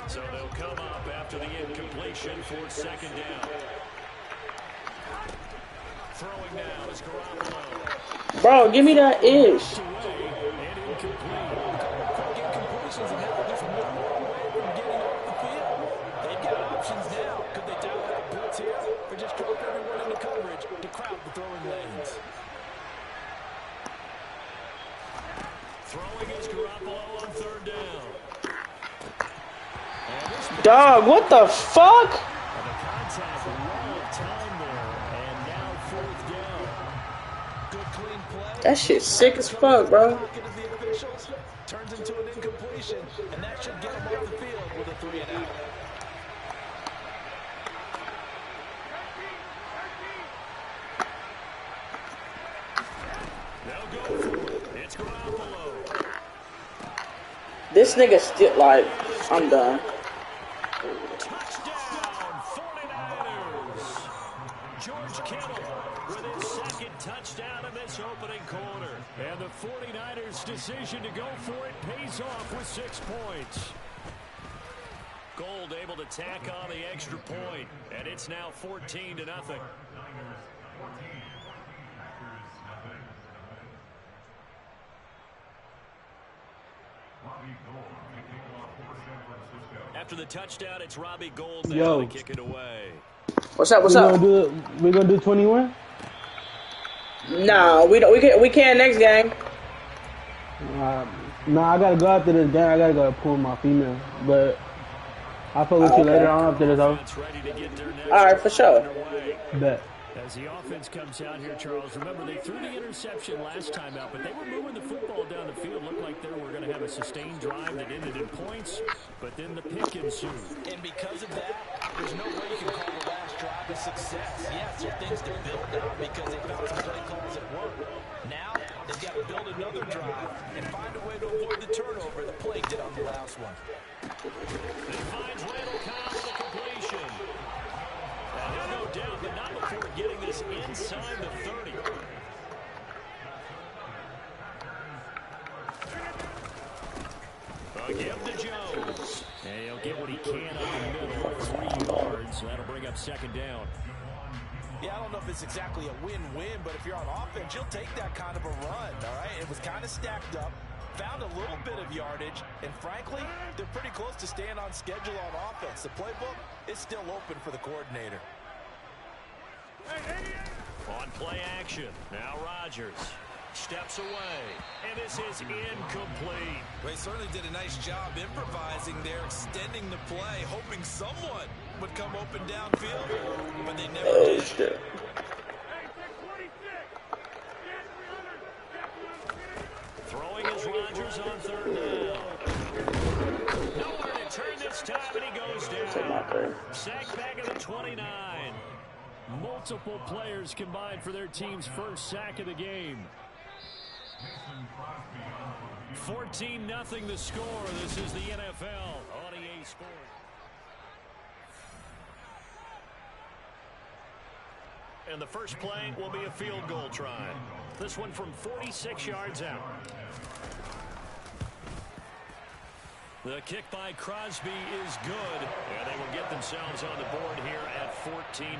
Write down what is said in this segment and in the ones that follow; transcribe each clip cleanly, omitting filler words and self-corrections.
So they'll come up after the incompletion for second down. Throwing now is Garoppolo. Bro, give me that ish. And incomplete. Quick incompletions and now just one more away from getting off the field. They've got options now. Could they dial out blitz here or just drop everyone into coverage to crowd the throwing lanes? Throwing is Garoppolo on third down. Dog, what the fuck? And the contact, well timed there, and now fourth down. Good clean play. That shit's sick as fuck, bro. Pocket of the officials turns into an incompletion, and that should get them off the field with a 3-and-out. They'll go for it. It's Garoppolo. This nigga still like, I'm done. Touchdown, 49ers. George Kittle with his second touchdown of this opening quarter. And the 49ers' decision to go for it pays off with 6 points. Gold able to tack on the extra point, and it's now 14-0. After the touchdown, it's Robbie Gould now to kick it away. What's up? What's up? We gonna do 21? No, we don't. We can't next game. No, I gotta go after this game. I gotta go pull my female, but I'll fuck with you later on after this. Though. All right, for sure. Bet. As the offense comes out here, Charles, remember they threw the interception last time out, but they were moving the football down the field. Looked like they were going to have a sustained drive that ended in points, but then the pick ensued. And because of that, there's no way you can call the last drive a success. Yes, there are things to build on because they found some play calls that work. Now, they've got to build another drive and find a way to avoid the turnover that plagued it on the last one. It finds Randall Cobb with a completion. And there's no doubt, but not before getting this inside the 30. A give to Jones. And he'll get what he can up the middle, 3 yards. So that'll bring up second down. Yeah, I don't know if it's exactly a win-win, but if you're on offense, you'll take that kind of a run, all right? It was kind of stacked up, found a little bit of yardage, and frankly, they're pretty close to staying on schedule on offense. The playbook is still open for the coordinator. On play action, now Rodgers steps away, and this is incomplete. They certainly did a nice job improvising there, extending the play, hoping someone would come open downfield, but they never did. Shit. Throwing is Rodgers on third down. Nowhere to turn this time, and he goes down. Sacked back at the 29. Multiple players combined for their team's first sack of the game. 14-0 the score. This is the NFL on EA Sports. And the first play will be a field goal try. This one from 46 yards out. The kick by Crosby is good, and they will get themselves on the board here at 14-3.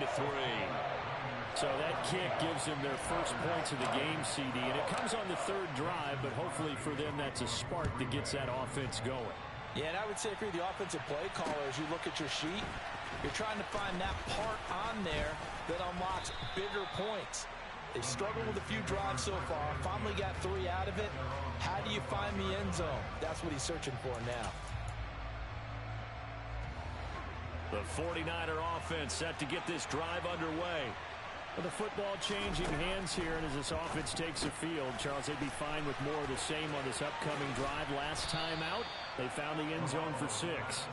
So that kick gives them their first points of the game, CD, and it comes on the third drive, but hopefully for them that's a spark that gets that offense going. Yeah, and I would say if you're the offensive play caller, as you look at your sheet, you're trying to find that part on there that unlocks bigger points. They've struggled with a few drives so far, finally got 3 out of it. How do you find the end zone? That's what he's searching for now. The 49er offense set to get this drive underway. With the football changing hands here, and as this offense takes the field, Charles, they'd be fine with more of the same on this upcoming drive. Last time out, they found the end zone for 6.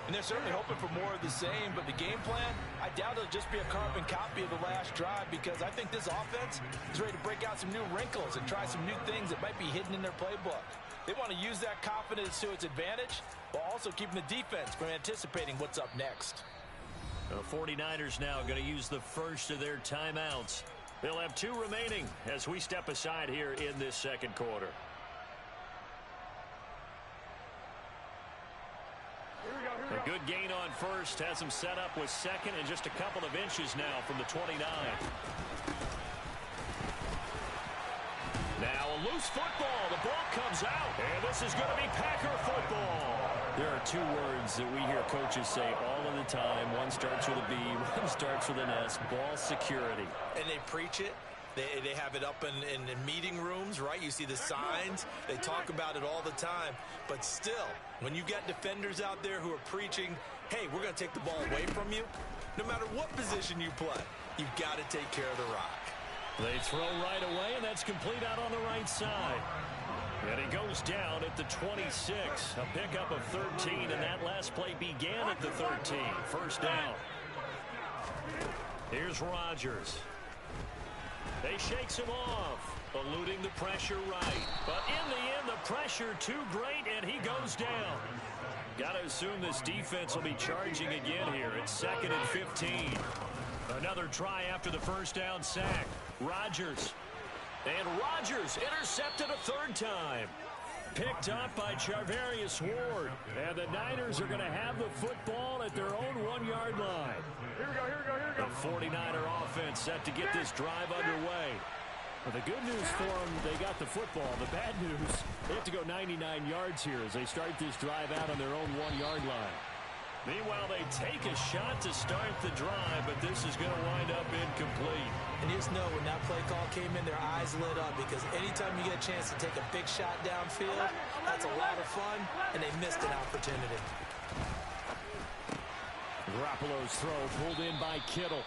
And they're certainly hoping for more of the same, but the game plan, I doubt it'll just be a carbon copy of the last drive, because I think this offense is ready to break out some new wrinkles and try some new things that might be hidden in their playbook. They want to use that confidence to its advantage, while also keeping the defense from anticipating what's up next. The 49ers now going to use the first of their timeouts. They'll have 2 remaining as we step aside here in this second quarter. The Good gain on first. Has him set up with second and just a couple of inches now from the 29. Now a loose football. The ball comes out. And this is going to be Packer football. There are two words that we hear coaches say all of the time. One starts with a B, one starts with an S. Ball security. And they preach it. They have it up in meeting rooms, right? You see the signs. They talk about it all the time. But still, when you've got defenders out there who are preaching, hey, we're going to take the ball away from you, no matter what position you play, you've got to take care of the rock. They throw right away, and that's complete out on the right side. And he goes down at the 26. A pickup of 13, and that last play began at the 13. First down. Here's Rodgers. They shakes him off, eluding the pressure right. But in the end, the pressure too great, and he goes down. Got to assume this defense will be charging again here. It's 2nd and 15. Another try after the first down sack. Rodgers. And Rodgers intercepted a third time. Picked up by Charvarius Ward. And the Niners are going to have the football at their own 1-yard line. Here we go. The 49er offense set to get this drive underway. Well, the good news for them, they got the football. The bad news, they have to go 99 yards here as they start this drive out on their own 1-yard line. Meanwhile, they take a shot to start the drive, but this is going to wind up incomplete. And you just know when that play call came in, their eyes lit up because anytime you get a chance to take a big shot downfield, that's a lot of fun, and they missed an opportunity. Garoppolo's throw pulled in by Kittle.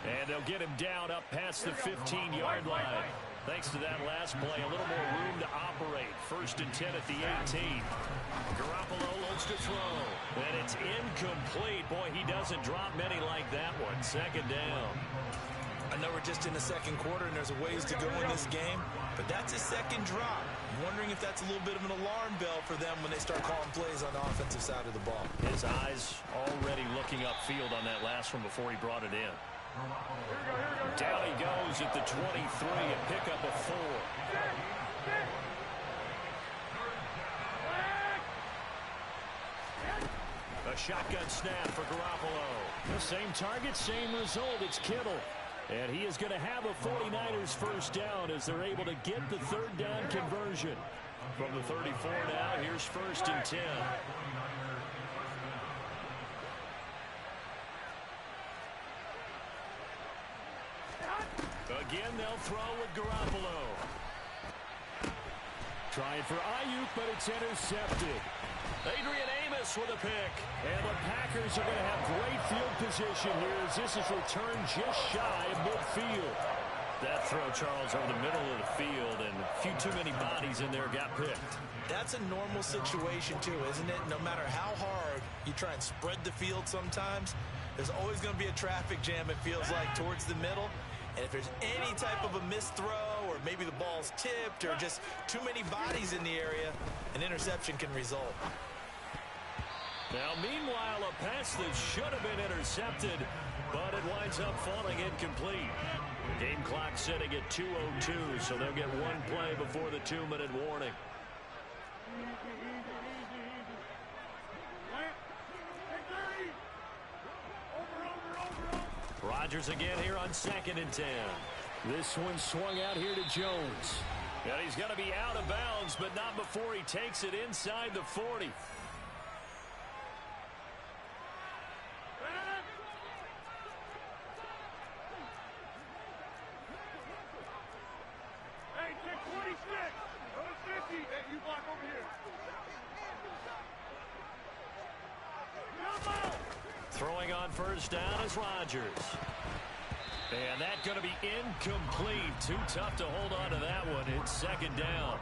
And they'll get him down up past the 15-yard line. Thanks to that last play, a little more room to operate. 1st and 10 at the 18. Garoppolo looks to throw. And it's incomplete. Boy, he doesn't drop many like that one. 2nd down. I know we're just in the second quarter and there's a ways to go in this game, but that's a second drop. I'm wondering if that's a little bit of an alarm bell for them when they start calling plays on the offensive side of the ball. His eyes already looking upfield on that last one before he brought it in. Down he goes at the 23, a pickup of 4. A shotgun snap for Garoppolo. The same target, same result. It's Kittle. And he is going to have a 49ers first down as they're able to get the 3rd down conversion. From the 34 now, here's 1st and 10. Again, they'll throw with Garoppolo. Trying for Ayuk, but it's intercepted. Adrian Amos with a pick. And the Packers are going to have great field position here as this is returned just shy of midfield. That throw, Charles, over the middle of the field, and a few too many bodies in there got picked. That's a normal situation, too, isn't it? No matter how hard you try and spread the field sometimes, there's always going to be a traffic jam, it feels like, towards the middle. And if there's any type of a missed throw or maybe the ball's tipped or just too many bodies in the area, an interception can result. Now, meanwhile, a pass that should have been intercepted, but it winds up falling incomplete. Game clock sitting at 2:02, so they'll get one play before the 2-minute warning. Rodgers again here on 2nd and 10. This one swung out here to Jones. And he's going to be out of bounds, but not before he takes it inside the 40. Hey, check 26. Number 50. Hey, you block over here. Throwing on first down is Rodgers. And that's going to be incomplete. Too tough to hold on to that one. It's 2nd down.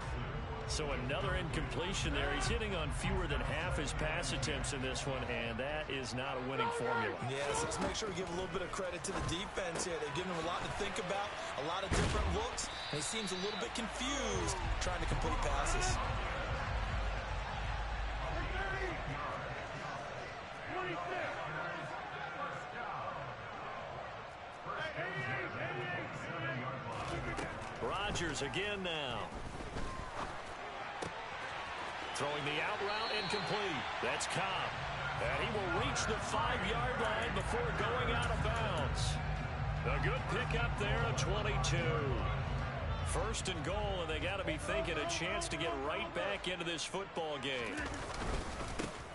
So another incompletion there. He's hitting on fewer than half his pass attempts in this one, and that is not a winning formula. Yes, let's make sure we give a little bit of credit to the defense here. They've given him a lot to think about, a lot of different looks, and he seems a little bit confused trying to complete passes. Rodgers again now. Throwing the out route incomplete. That's Cobb. And he will reach the 5-yard line before going out of bounds. A good pickup there at 22. First and goal, and they got to be thinking a chance to get right back into this football game.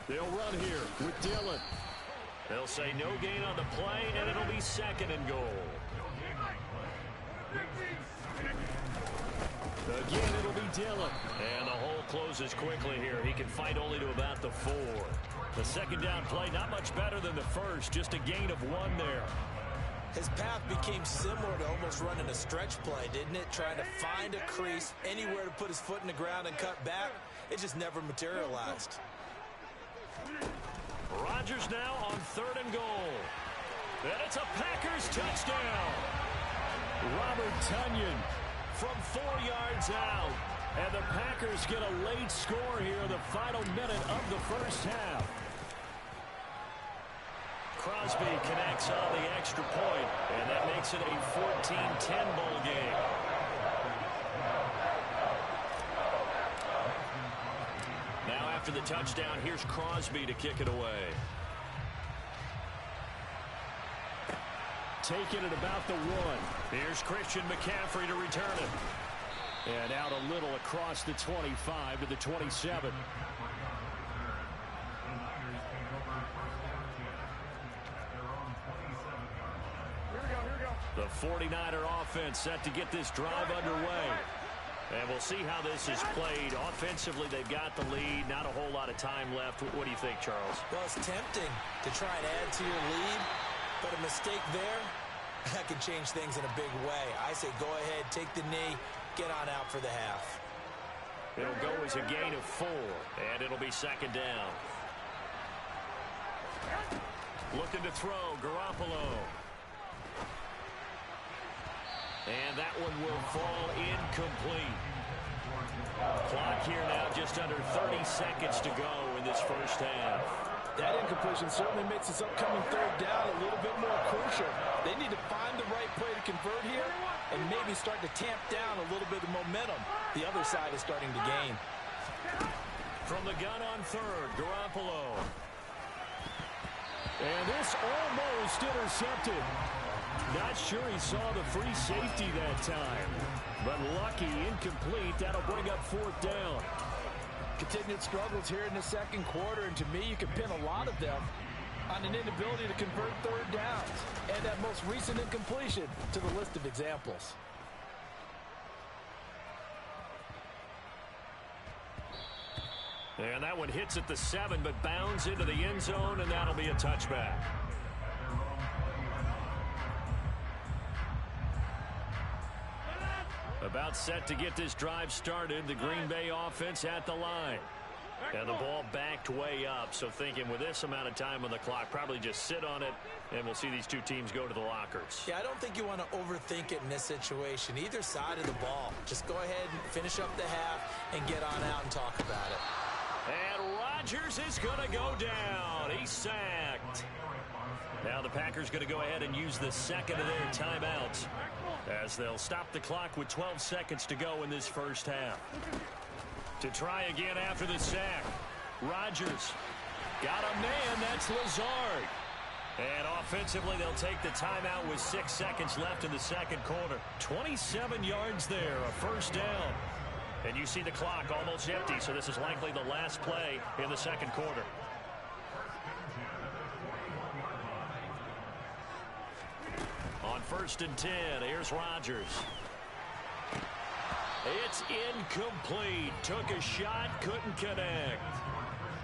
They'll run here with Dillon. They'll say no gain on the play, and it'll be second and goal. Again, it'll be Dillon. And the hole closes quickly here. He can fight only to about the 4. The second down play, not much better than the first. Just a gain of 1 there. His path became similar to almost running a stretch play, didn't it? Trying to find a crease, anywhere to put his foot in the ground and cut back. It just never materialized. Rodgers now on 3rd and goal. And it's a Packers touchdown. Robert Tonyan from 4 yards out. And the Packers get a late score here in the final minute of the first half. Crosby connects on the extra point, and that makes it a 14-10 ball game. Now after the touchdown, here's Crosby to kick it away. Taking it about the 1. Here's Christian McCaffrey to return it. And out a little across the 25 to the 27. The 49er offense set to get this drive underway. And we'll see how this is played. Offensively, they've got the lead. Not a whole lot of time left. What do you think, Charles? Well, it's tempting to try and add to your lead, but a mistake there, that can change things in a big way. I say go ahead, take the knee, get on out for the half. It'll go as a gain of 4, and it'll be second down. Looking to throw, Garoppolo. And that one will fall incomplete. Clock here now just under 30 seconds to go in this first half. That incompletion certainly makes this upcoming 3rd down a little bit more crucial. They need to find the right play to convert here and maybe start to tamp down a little bit of momentum. The other side is starting to gain. From the gun on 3rd, Garoppolo. And this almost intercepted. Not sure he saw the free safety that time. But lucky, incomplete. That'll bring up 4th down. Continued struggles here in the second quarter, and to me, you can pin a lot of them on an inability to convert 3rd downs. And that most recent incompletion to the list of examples. And that one hits at the 7, but bounds into the end zone, and that'll be a touchback. About set to get this drive started. The Green Bay offense at the line. And the ball backed way up. So thinking with this amount of time on the clock, probably just sit on it, and we'll see these two teams go to the lockers. Yeah, I don't think you want to overthink it in this situation. Either side of the ball. Just go ahead and finish up the half and get on out and talk about it. And Rodgers is going to go down. He's sacked. Now the Packers going to go ahead and use the second of their timeouts as they'll stop the clock with 12 seconds to go in this first half. To try again after the sack. Rodgers got a man. That's Lazard. And offensively, they'll take the timeout with 6 seconds left in the second quarter. 27 yards there, a first down. And you see the clock almost empty, so this is likely the last play in the second quarter. On 1st and 10, here's Rodgers. It's incomplete. Took a shot, couldn't connect.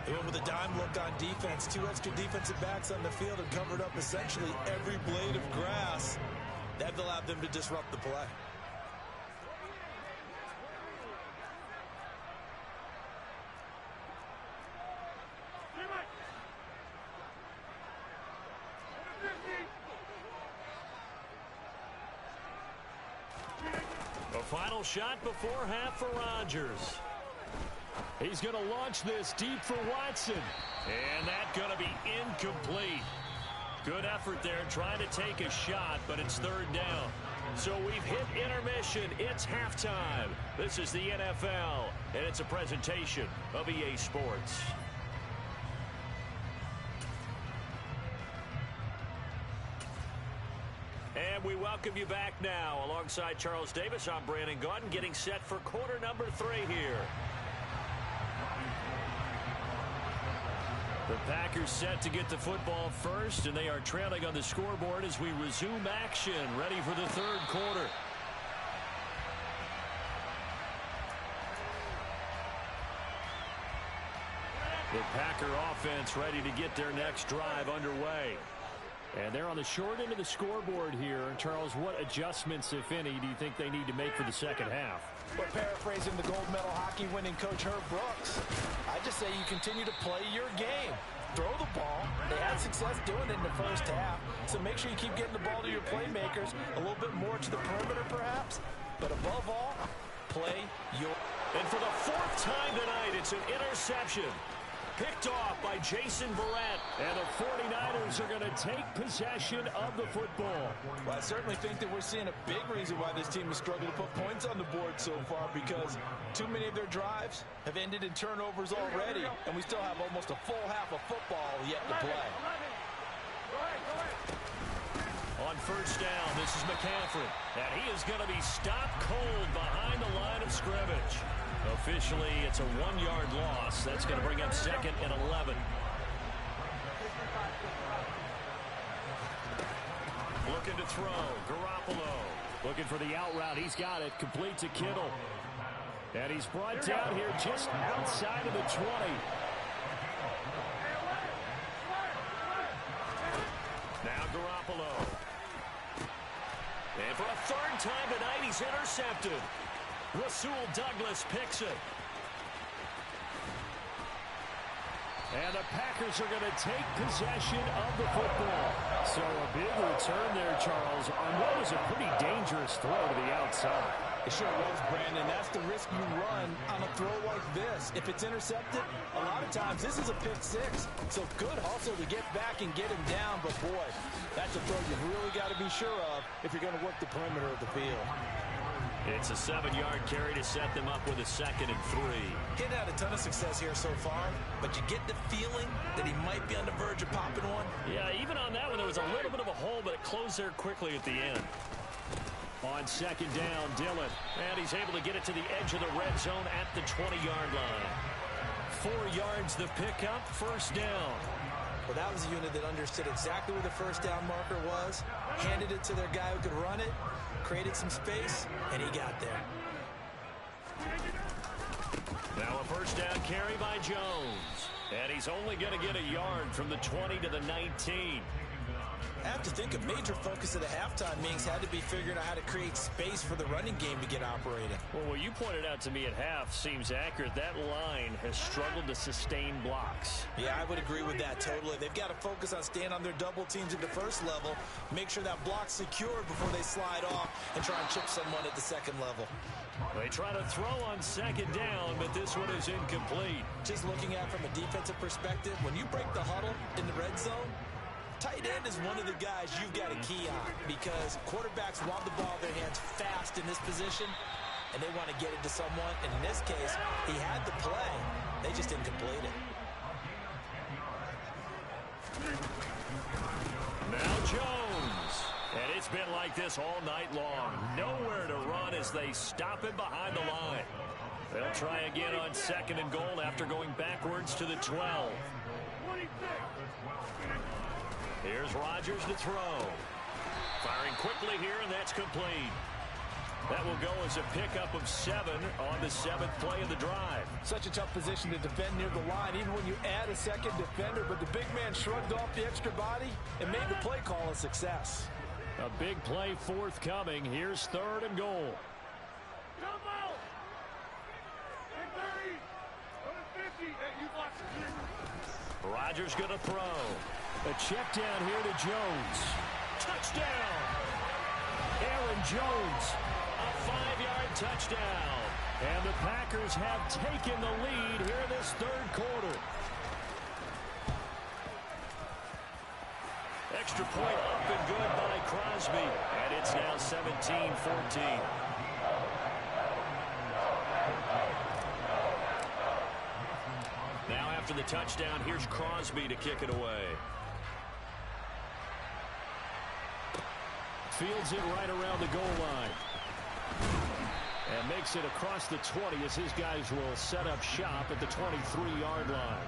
He went with a dime look on defense. 2 extra defensive backs on the field and covered up essentially every blade of grass. That allowed them to disrupt the play. A final shot before half for Rodgers. He's going to launch this deep for Watson. And that's going to be incomplete. Good effort there trying to take a shot, but it's 3rd down. So we've hit intermission. It's halftime. This is the NFL, and it's a presentation of EA Sports. And we welcome you back now. Alongside Charles Davis, I'm Brandon Gaudin, getting set for quarter number 3 here. The Packers set to get the football first, and they are trailing on the scoreboard as we resume action, ready for the third quarter. The Packer offense ready to get their next drive underway. And they're on the short end of the scoreboard here. Charles, what adjustments, if any, do you think they need to make for the second half? Well, paraphrasing the gold medal hockey winning coach Herb Brooks, I just say you continue to play your game. Throw the ball. They had success doing it in the first half, so make sure you keep getting the ball to your playmakers, a little bit more to the perimeter perhaps, but above all, play your... And for the 4th time tonight, it's an interception. Picked off by Jason Verrett, and the 49ers are going to take possession of the football. Well, I certainly think that we're seeing a big reason why this team has struggled to put points on the board so far, because too many of their drives have ended in turnovers already, and we still have almost a full half of football yet to play. On first down, this is McCaffrey, and he is going to be stopped cold behind the line of scrimmage. Officially, it's a 1-yard loss. That's going to bring up 2nd and 11. Looking to throw. Garoppolo looking for the out route. He's got it. Complete to Kittle. And he's brought down here just outside of the 20. Now Garoppolo. And for a 3rd time tonight, he's intercepted. Rasul Douglas picks it. And the Packers are going to take possession of the football. So a big return there, Charles, on what was a pretty dangerous throw to the outside. It sure was, Brandon. That's the risk you run on a throw like this. If it's intercepted, a lot of times this is a pick 6. So good hustle to get back and get him down. But, boy, that's a throw you've really got to be sure of if you're going to work the perimeter of the field. It's a 7-yard carry to set them up with a 2nd and 3. He's had a ton of success here so far, but you get the feeling that he might be on the verge of popping one. Yeah, even on that one, there was a little bit of a hole, but it closed there quickly at the end. On 2nd down, Dillon. And he's able to get it to the edge of the red zone at the 20-yard line. 4 yards the pickup, 1st down. Well, that was a unit that understood exactly where the 1st down marker was, handed it to their guy who could run it, created some space, and he got there. Now a 1st down carry by Jones. And he's only going to get a yard from the 20 to the 19. I have to think a major focus of the halftime meetings had to be figuring out how to create space for the running game to get operating. Well, what you pointed out to me at half seems accurate. That line has struggled to sustain blocks. Yeah, I would agree with that totally. They've got to focus on staying on their double teams at the 1st level, make sure that block's secured before they slide off and try and chip someone at the 2nd level. They try to throw on 2nd down, but this one is incomplete. Just looking at it from a defensive perspective, when you break the huddle in the red zone, tight end is one of the guys you've got a key on, because quarterbacks want the ball in their hands fast in this position, and they want to get it to someone. And in this case, he had the play. They just didn't complete it. Now Jones. And it's been like this all night long. Nowhere to run as they stop him behind the line. They'll try again on 2nd and goal after going backwards to the 12. Here's Rodgers to throw. Firing quickly here, and that's complete. That will go as a pickup of 7 on the 7th play of the drive. Such a tough position to defend near the line, even when you add a 2nd defender, but the big man shrugged off the extra body and made the play call a success. A big play forthcoming. Here's 3rd and goal. Rodgers going to throw. A check down here to Jones. Touchdown! Aaron Jones, a 5-yard touchdown. And the Packers have taken the lead here in this 3rd quarter. Extra point up and good by Crosby. And it's now 17-14. Now after the touchdown, here's Crosby to kick it away. fields it right around the goal line. And makes it across the 20 as his guys will set up shop at the 23-yard line.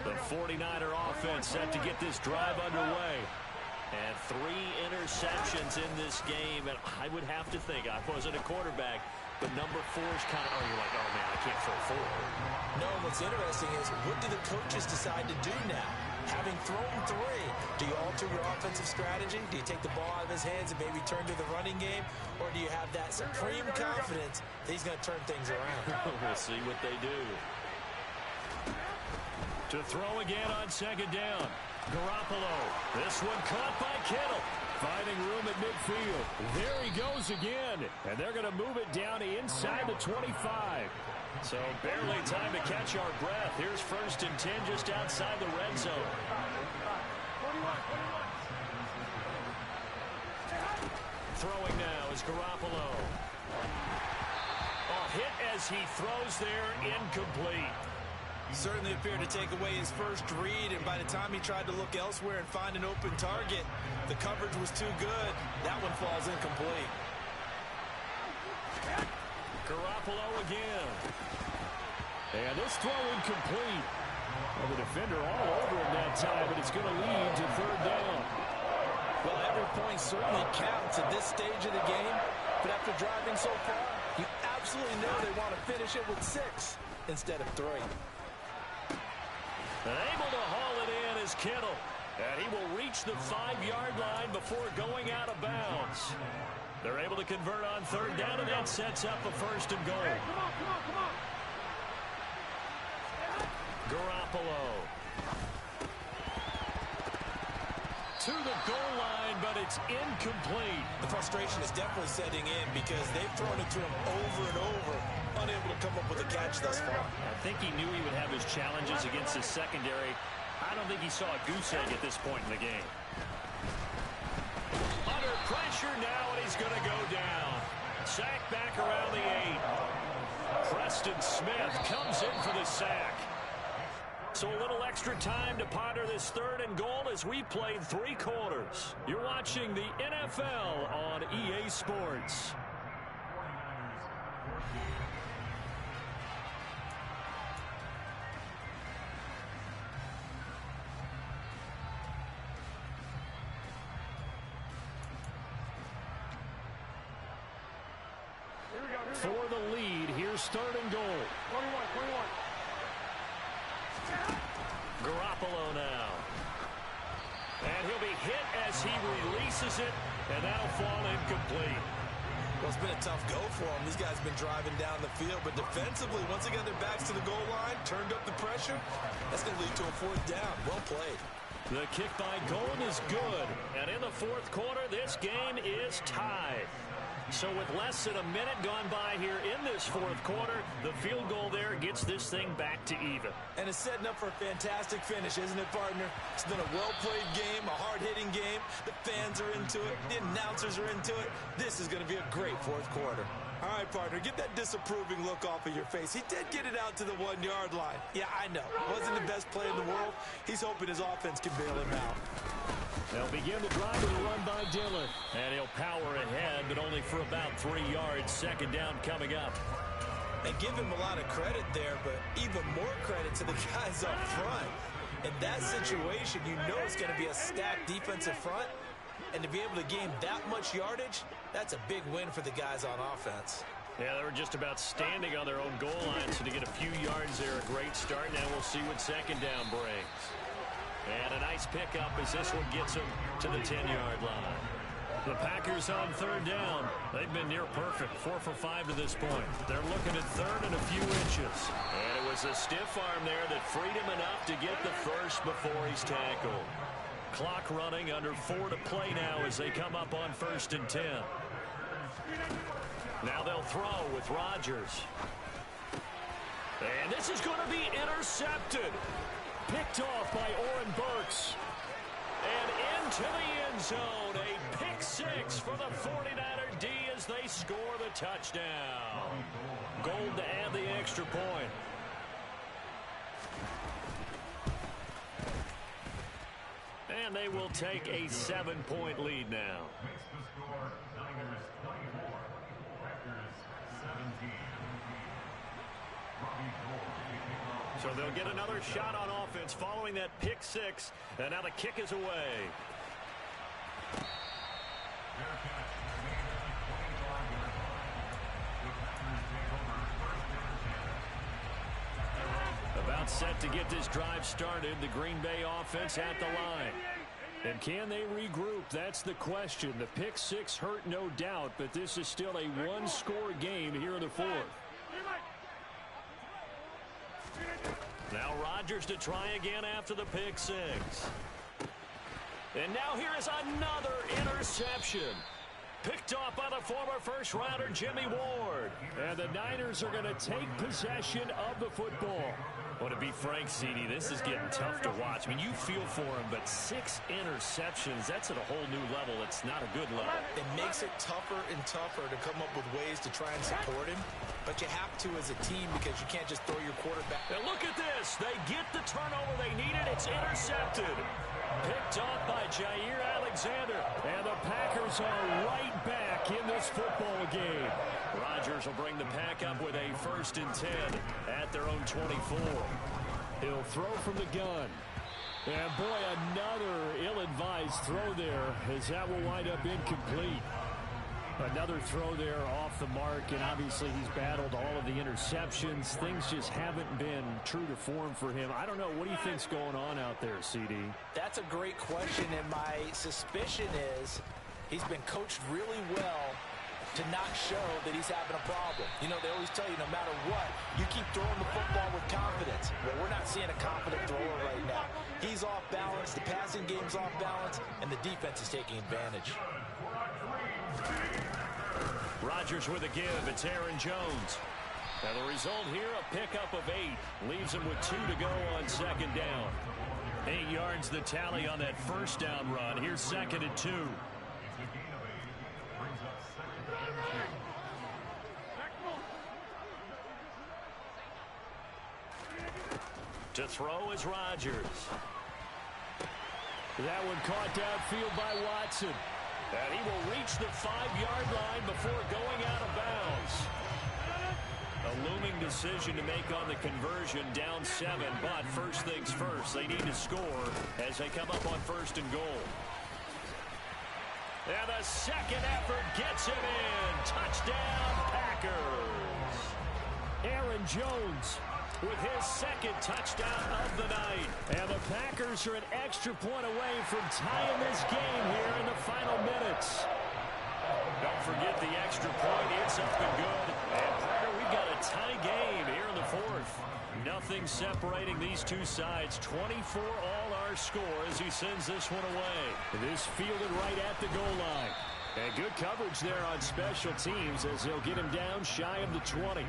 The 49er offense set to get this drive underway. And 3 interceptions in this game. And I would have to think, I wasn't a quarterback, but number 4 is kind of, you're like, oh, man, I can't throw 4. No, what's interesting is what do the coaches decide to do now? Having thrown 3, do you alter your offensive strategy? Do you take the ball out of his hands and maybe turn to the running game? Or do you have that supreme confidence that he's going to turn things around? We'll see what they do. To throw again on second down. Garoppolo. This one caught by Kittle. Finding room at midfield. There he goes again. And they're going to move it down inside the 25. So barely time to catch our breath. Here's 1st and 10 just outside the red zone. Throwing now is Garoppolo. A hit as he throws there, incomplete. Certainly appeared to take away his first read, and by the time he tried to look elsewhere and find an open target, the coverage was too good. That one falls incomplete. Garoppolo again. And this throw incomplete. Well, the defender all over him that time, but it's going to lead to 3rd down. Well, every point certainly counts at this stage of the game, but after driving so far, you absolutely know they want to finish it with 6 instead of 3. And able to haul it in is Kittle. And he will reach the 5-yard line before going out of bounds. They're able to convert on 3rd down, and that sets up a 1st and goal. Hey, come on. Garoppolo. To the goal line, but it's incomplete. The frustration is definitely setting in because they've thrown it to him over and over, unable to come up with a catch thus far. I think he knew he would have his challenges against his secondary. I don't think he saw a goose egg at this point in the game. Under pressure now, and he's going to go down. Sack back around the 8. Preston Smith comes in for the sack. So a little extra time to ponder this 3rd and goal as we played 3 quarters. You're watching the NFL on EA Sports. For the lead, here's 3rd and goal. 21. Garoppolo now. And he'll be hit as he releases it, and that'll fall incomplete. Well, it's been a tough go for them. These guys have been driving down the field, but defensively, once they got their backs to the goal line, turned up the pressure, that's going to lead to a 4th down. Well played. The kick by Golden is good. And in the 4th quarter, this game is tied. So with less than a minute gone by here in this 4th quarter, the field goal there gets this thing back to even. And it's setting up for a fantastic finish, isn't it, partner? It's been a well-played game, a hard-hitting game. The fans are into it. The announcers are into it. This is going to be a great 4th quarter. All right, partner, get that disapproving look off of your face. He did get it out to the 1-yard line. Yeah, I know. Wasn't the best play in the world. He's hoping his offense can bail him out. They'll begin the drive with a run by Dillon. And he'll power ahead, but only for about 3 yards. 2nd down coming up. And give him a lot of credit there, but even more credit to the guys up front. In that situation, you know it's going to be a stacked defensive front. And to be able to gain that much yardage, that's a big win for the guys on offense. Yeah, they were just about standing on their own goal line, so to get a few yards there, a great start. Now we'll see what 2nd down brings. And a nice pickup as this one gets them to the 10-yard line. The Packers on 3rd down. They've been near perfect, 4 for 5 to this point. They're looking at 3rd and a few inches. And it was a stiff arm there that freed him enough to get the first before he's tackled. Clock running, under 4 to play now as they come up on 1st and 10. Now they'll throw with Rodgers. And this is going to be intercepted. Picked off by Oren Burks. And into the end zone. A pick 6 for the 49er D as they score the touchdown. Gold to add the extra point. And they will take a 7-point lead now. So they'll get another shot on offense following that pick six. And now the kick is away. About set to get this drive started. The Green Bay offense at the line. And can they regroup? That's the question. The pick six hurt, no doubt, but this is still a one-score game here in the fourth. Now Rodgers to try again after the pick six. And now here is another interception. Picked off by the former first-rounder Jimmy Ward. And the Niners are going to take possession of the football. Well, to be frank, CD, this is getting tough to watch. I mean, you feel for him, but 6 interceptions, that's at a whole new level. It's not a good level. It makes it tougher and tougher to come up with ways to try and support him. But you have to as a team because you can't just throw your quarterback. And look at this. They get the turnover they needed. It's intercepted. Picked off by Jair Alexander. And the Packers are right back in this football game. Rodgers will bring the Pack up with a 1st and 10 at their own 24. He'll throw from the gun. And boy, another ill-advised throw there as that will wind up incomplete. Another throw there off the mark, and obviously he's battled all of the interceptions. Things just haven't been true to form for him. I don't know. What do you think's going on out there, CD? That's a great question, and my suspicion is he's been coached really well to not show that he's having a problem. You know, they always tell you no matter what, you keep throwing the football with confidence. Well, we're not seeing a confident thrower right now. He's off balance, the passing game's off balance, and the defense is taking advantage. Rodgers with a give. It's Aaron Jones. Now the result here, a pickup of 8. Leaves him with 2 to go on 2nd down. 8 yards the tally on that 1st down run. Here's 2nd and 2. To throw is Rodgers. That one caught downfield by Watson. And he will reach the 5-yard line before going out of bounds. A looming decision to make on the conversion, down 7. But first things first, they need to score as they come up on 1st and goal. And the second effort gets him in. Touchdown, Packers. Aaron Jones with his 2nd touchdown of the night. And the Packers are an extra point away from tying this game here in the final minutes. Don't forget the extra point. It's up and good. And Parker, we've got a tie game here in the 4th. Nothing separating these two sides. 24 all our score as he sends this one away. This fielded right at the goal line. And good coverage there on special teams as they'll get him down shy of the 20.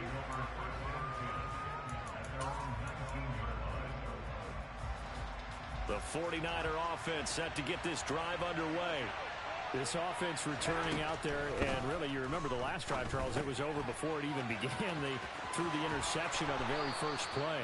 The 49er offense set to get this drive underway. This offense returning out there, and really, you remember the last drive, Charles, it was over before it even began. They threw the interception on the very first play.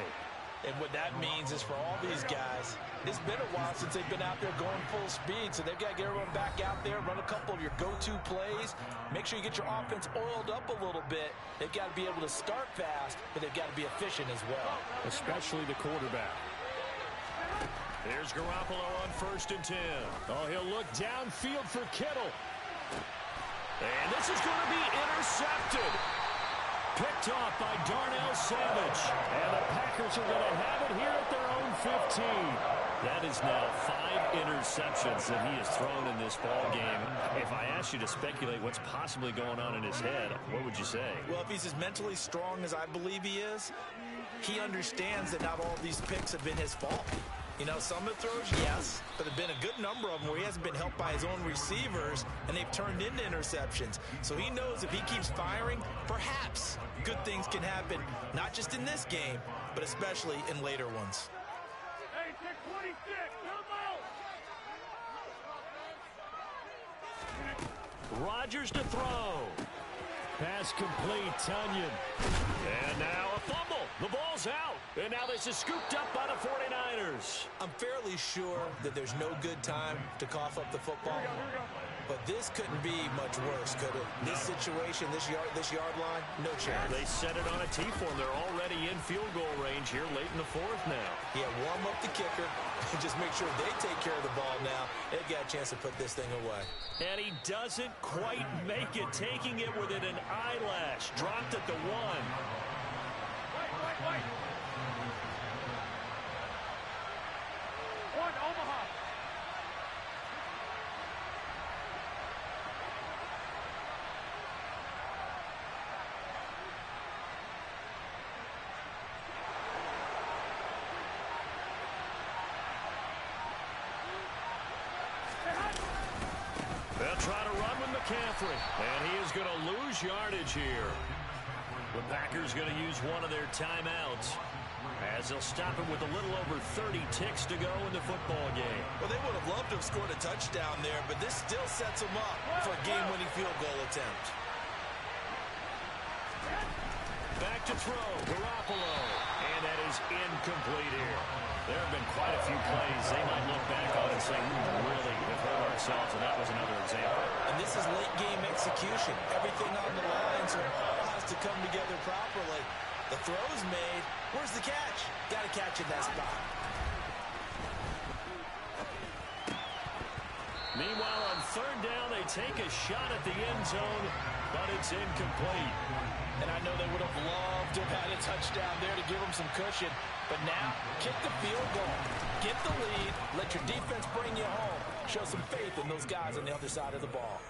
And what that means is for all these guys, it's been a while since they've been out there going full speed, so they've got to get everyone back out there, run a couple of your go-to plays, make sure you get your offense oiled up a little bit. They've got to be able to start fast, but they've got to be efficient as well. Especially the quarterback. There's Garoppolo on 1st and 10. Oh, he'll look downfield for Kittle. And this is going to be intercepted. Picked off by Darnell Savage. And the Packers are going to have it here at their own 15. That is now 5 interceptions that he has thrown in this ball game. If I asked you to speculate what's possibly going on in his head, what would you say? Well, if he's as mentally strong as I believe he is, he understands that not all of these picks have been his fault. You know, some of the throws, yes, but there have been a good number of them where he hasn't been helped by his own receivers, and they've turned into interceptions. So he knows if he keeps firing, perhaps good things can happen, not just in this game, but especially in later ones. Hey, check 26, come on! Rodgers to throw. Pass complete, Tonyan. And now a fumble. The ball's out. And now this is scooped up by the 49ers. I'm fairly sure that there's no good time to cough up the football. But this couldn't be much worse, could it? No. This situation, this yard line, no chance. They set it on a T-form. They're already in field goal range here late in the fourth now. Yeah, warm up the kicker. Just make sure they take care of the ball now. They've got a chance to put this thing away. And he doesn't quite make it, taking it within an eyelash. Dropped at the 1. Wait. One, Omaha. They'll try to run with McCaffrey, and he is going to lose yardage here. The Packers going to use one of their timeouts as they'll stop it with a little over 30 ticks to go in the football game. Well, they would have loved to have scored a touchdown there, but this still sets them up for a game-winning field goal attempt. Back to throw, Garoppolo, and that is incomplete here. There have been quite a few plays they might look back on and say, really, have hurt ourselves, and that was another example. And this is late-game execution. Everything on the line, so it all has to come together properly. The throw's made. Where's the catch? Got to catch in that spot. Meanwhile, on third down, they take a shot at the end zone, but it's incomplete. And I know they would have loved to have had a touchdown there to give them some cushion. But now, kick the field goal. Get the lead. Let your defense bring you home. Show some faith in those guys on the other side of the ball.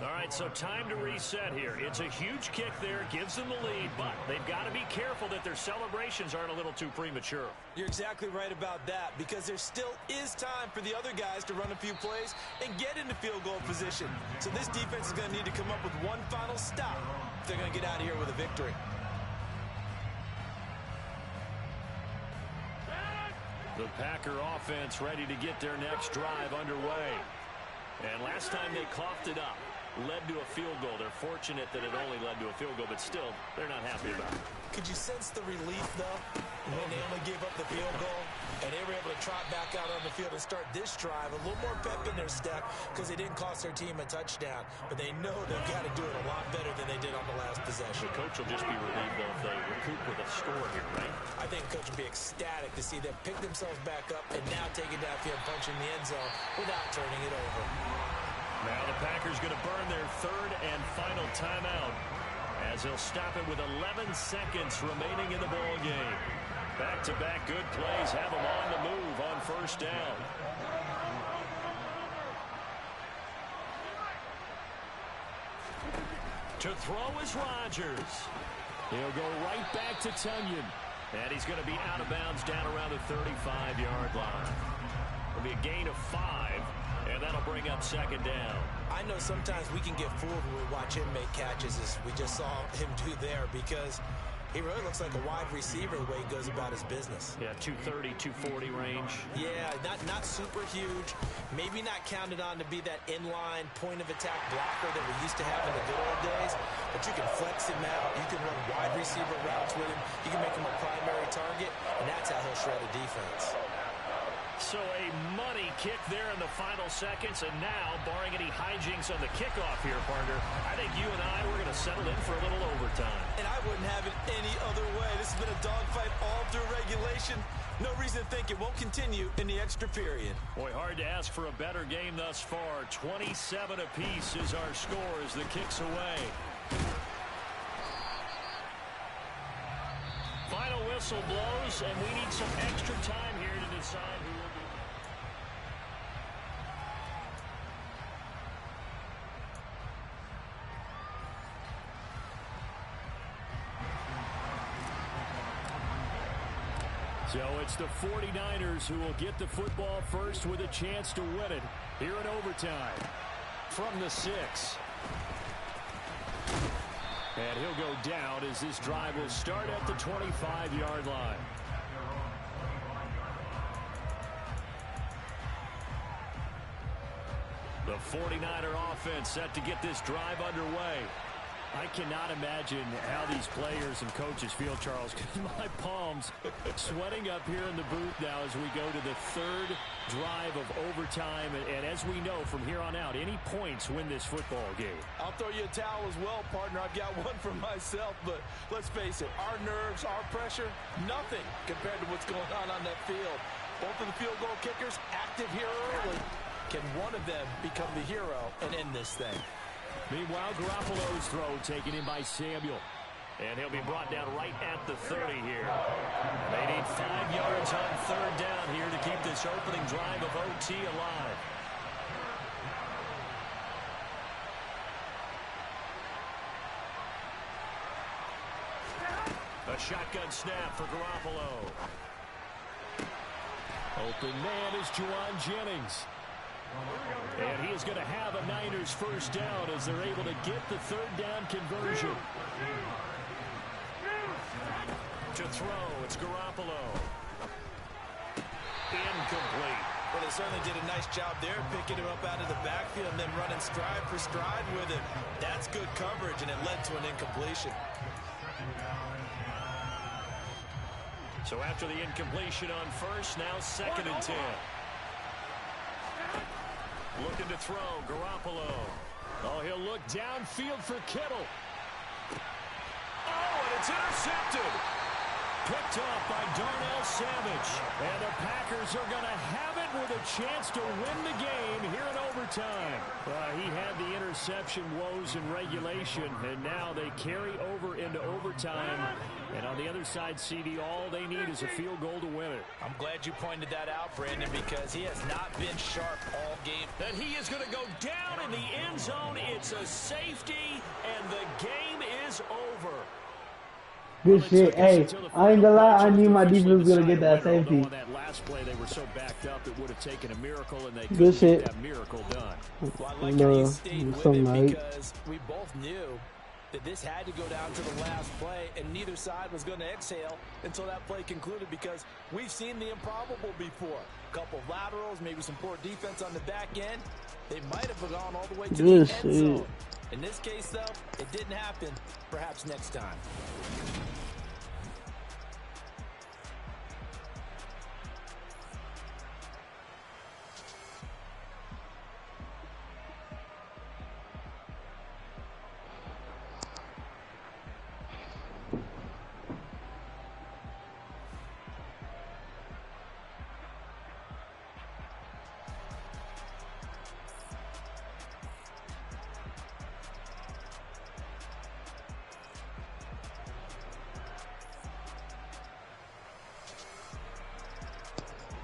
All right, so time to reset here. It's a huge kick there. Gives them the lead, but they've got to be careful that their celebrations aren't a little too premature. You're exactly right about that, because there still is time for the other guys to run a few plays and get into field goal position. So this defense is going to need to come up with one final stop if they're going to get out of here with a victory. The Packer offense ready to get their next drive underway. And last time they coughed it up, led to a field goal. They're fortunate that it only led to a field goal, but still, they're not happy about it. Could you sense the relief, though, when they only gave up the field goal and they were able to trot back out on the field and start this drive? A little more pep in their step because they didn't cost their team a touchdown, but they know they've got to do it a lot better than they did on the last possession. The coach will just be relieved, though, if they recoup with a score here, right? I think the coach will be ecstatic to see them pick themselves back up and now take it downfield, punch in the end zone without turning it over. Now the Packers going to burn their third and final timeout as they'll stop it with 11 seconds remaining in the ball game. Back-to-back good plays have them on the move on first down. To throw is Rodgers. He'll go right back to Tonyan. And he's going to be out of bounds down around the 35-yard line. It'll be a gain of 5. And that'll bring up second down. I know sometimes we can get fooled when we watch him make catches, as we just saw him do there, because he really looks like a wide receiver the way he goes about his business. Yeah, 230, 240 range. Yeah, not super huge. Maybe not counted on to be that inline point-of-attack blocker that we used to have in the good old days, but you can flex him out. You can run wide receiver routes with him. You can make him a primary target, and that's how he'll shred a defense. So a money kick there in the final seconds, and now, barring any hijinks on the kickoff here, partner, I think you and I, we're going to settle in for a little overtime. And I wouldn't have it any other way. This has been a dogfight all through regulation. No reason to think it won't continue in the extra period. Boy, hard to ask for a better game thus far. 27 apiece is our score as the kick's away. Final whistle blows, and we need some extra time here to decide who will be. So it's the 49ers who will get the football first with a chance to win it here in overtime from the 6. And he'll go down as this drive will start at the 25-yard line. The 49er offense set to get this drive underway. I cannot imagine how these players and coaches feel, Charles, because my palms sweating up here in the booth now as we go to the third drive of overtime. And as we know from here on out, any points win this football game. I'll throw you a towel as well, partner. I've got one for myself, but let's face it, our nerves, our pressure, nothing compared to what's going on that field. Both of the field goal kickers active here early. Can one of them become the hero and end this thing? Meanwhile, Garoppolo's throw taken in by Samuel. And he'll be brought down right at the 30 here. They need 5 yards on third down here to keep this opening drive of OT alive. A shotgun snap for Garoppolo. Open man is Juwan Jennings. And he is going to have a Niners first down as they're able to get the third down conversion. To throw, it's Garoppolo. Incomplete. Well, they certainly did a nice job there, picking him up out of the backfield and then running stride for stride with him. That's good coverage, and it led to an incompletion. So after the incompletion on first, now 2nd and 10. Looking to throw, Garoppolo. Oh, he'll look downfield for Kittle. Oh, and it's intercepted. Picked off by Darnell Savage. And the Packers are going to have it with a chance to win the game here in overtime. He had the interception woes in regulation, and now they carry over into overtime. And on the other side, CD, all they need is a field goal to win it. I'm glad you pointed that out, Brandon, because he has not been sharp all game. And he is going to go down in the end zone. It's a safety, and the game is over. Good shit. Hey, I ain't gonna lie, I knew my defense was gonna get that safety. On that last play, they were so backed up, it would have taken a miracle, and they couldn't get that miracle done. Well, I like how you stayed with it because we both knew that this had to go down to the last play, and neither side was going to exhale until that play concluded, because we've seen the improbable before. A couple of laterals, maybe some poor defense on the back end. They might have gone all the way to the end zone. In this case, though, it didn't happen. Perhaps next time.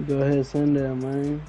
Go ahead, send that, man.